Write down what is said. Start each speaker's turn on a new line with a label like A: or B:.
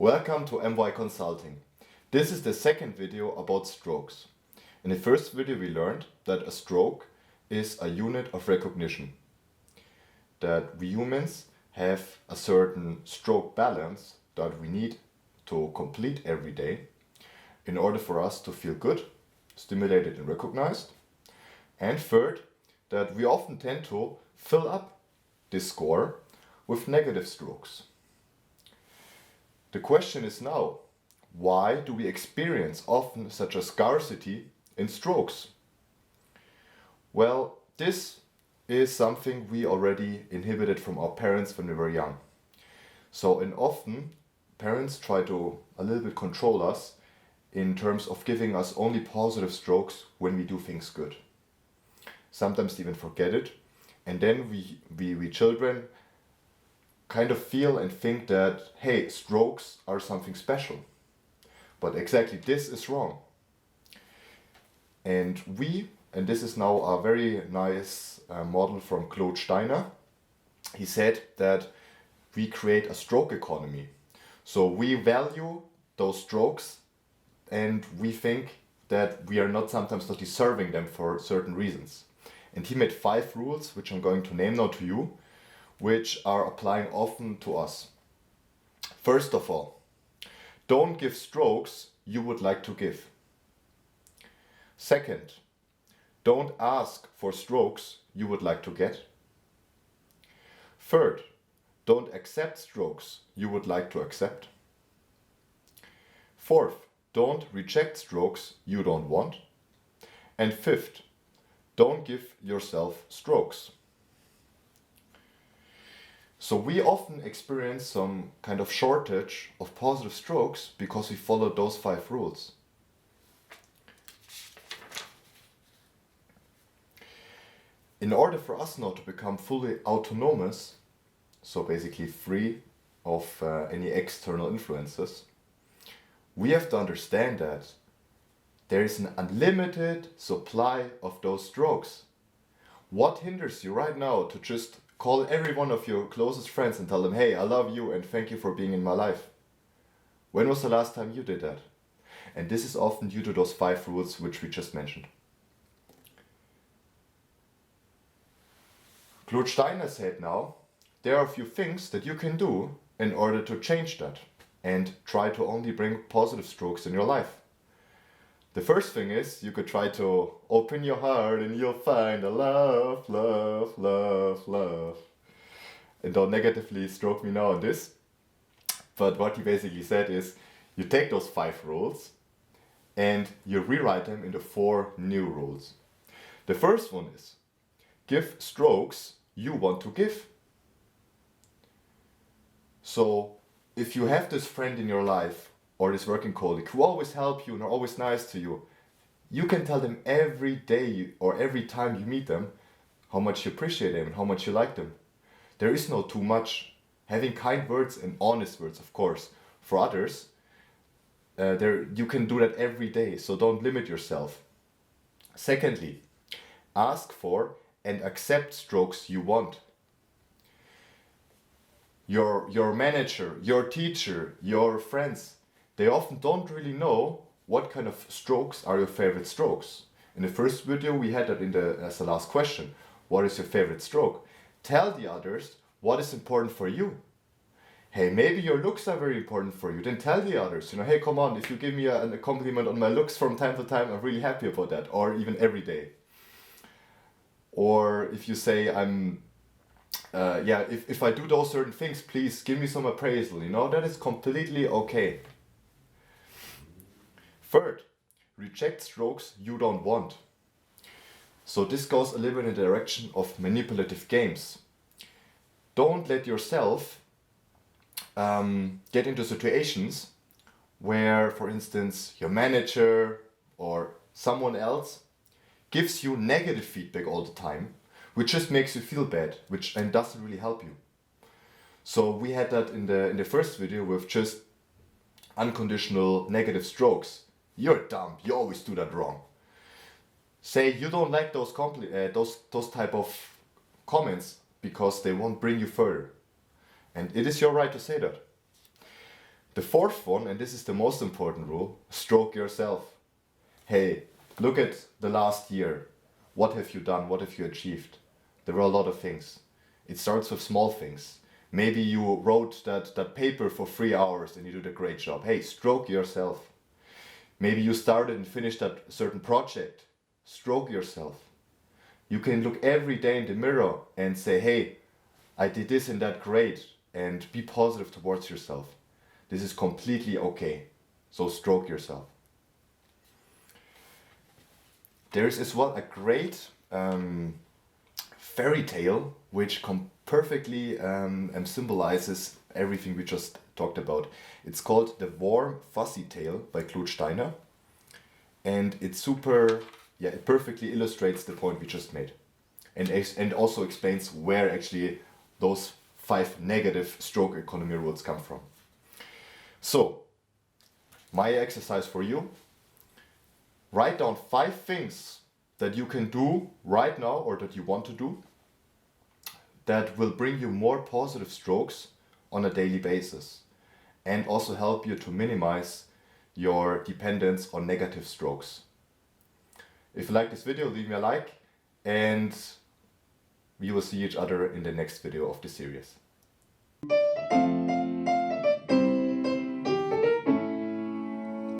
A: Welcome to MY Consulting. This is the second video about strokes. In the first video we learned that a stroke is a unit of recognition. That we humans have a certain stroke balance that we need to complete every day in order for us to feel good, stimulated and recognized. And third, that we often tend to fill up this score with negative strokes. The question is now, why do we experience often such a scarcity in strokes? Well, this is something we already inherited from our parents when we were young. And often parents try to a little bit control us in terms of giving us only positive strokes when we do things good. Sometimes they even forget it, and then we children kind of feel and think that, hey, strokes are something special. But exactly this is wrong. And this is now a very nice model from Claude Steiner. He said that we create a stroke economy. So we value those strokes and we think that we are sometimes not deserving them for certain reasons. And he made 5 rules, which I'm going to name now to you, which are applying often to us. First of all, don't give strokes you would like to give. Second, don't ask for strokes you would like to get. Third, don't accept strokes you would like to accept. Fourth, don't reject strokes you don't want. And fifth, don't give yourself strokes. So we often experience some kind of shortage of positive strokes because we follow those 5 rules. In order for us now to become fully autonomous, so basically free of any external influences, we have to understand that there is an unlimited supply of those strokes. What hinders you right now to just call every one of your closest friends and tell them, hey, I love you and thank you for being in my life? When was the last time you did that? And this is often due to those 5 rules which we just mentioned. Claude Steiner said now, there are a few things that you can do in order to change that and try to only bring positive strokes in your life. The first thing is you could try to open your heart and you'll find a love, love, love, love. And don't negatively stroke me now on this. But what he basically said is you take those 5 rules and you rewrite them into 4 new rules. The first one is give strokes you want to give. So if you have this friend in your life or this working colleague who always help you and are always nice to you, you can tell them every day or every time you meet them how much you appreciate them and how much you like them. There is no too much. Having kind words and honest words, of course, for others, you can do that every day, so don't limit yourself. Secondly, ask for and accept strokes you want. Your manager, your teacher, your friends, they often don't really know what kind of strokes are your favorite strokes. In the first video we had that as the last question. What is your favorite stroke? Tell the others what is important for you. Hey, maybe your looks are very important for you. Then tell the others, hey, come on, if you give me a compliment on my looks from time to time, I'm really happy about that. Or even every day. Or if you say, if I do those certain things, please give me some appraisal, that is completely okay. Third, reject strokes you don't want. So this goes a little bit in the direction of manipulative games. Don't let yourself get into situations where, for instance, your manager or someone else gives you negative feedback all the time, which just makes you feel bad, and doesn't really help you. So we had that in the first video with just unconditional negative strokes. You're dumb, you always do that wrong. Say you don't like those type of comments because they won't bring you further. And it is your right to say that. The fourth one, and this is the most important rule, stroke yourself. Hey, look at the last year. What have you done? What have you achieved? There were a lot of things. It starts with small things. Maybe you wrote that paper for 3 hours and you did a great job. Hey, stroke yourself. Maybe you started and finished that certain project. Stroke yourself. You can look every day in the mirror and say, hey, I did this and that great, and be positive towards yourself. This is completely okay. So stroke yourself. There is as well a great fairy tale which perfectly symbolizes everything we just talked about. It's called The Warm Fuzzy Tale by Claude Steiner, and it's it perfectly illustrates the point we just made, and also explains where actually those 5 negative stroke economy rules come from. So, my exercise for you: write down 5 things that you can do right now or that you want to do that will bring you more positive strokes on a daily basis and also help you to minimize your dependence on negative strokes. If you like this video, leave me a like, and we will see each other in the next video of the series.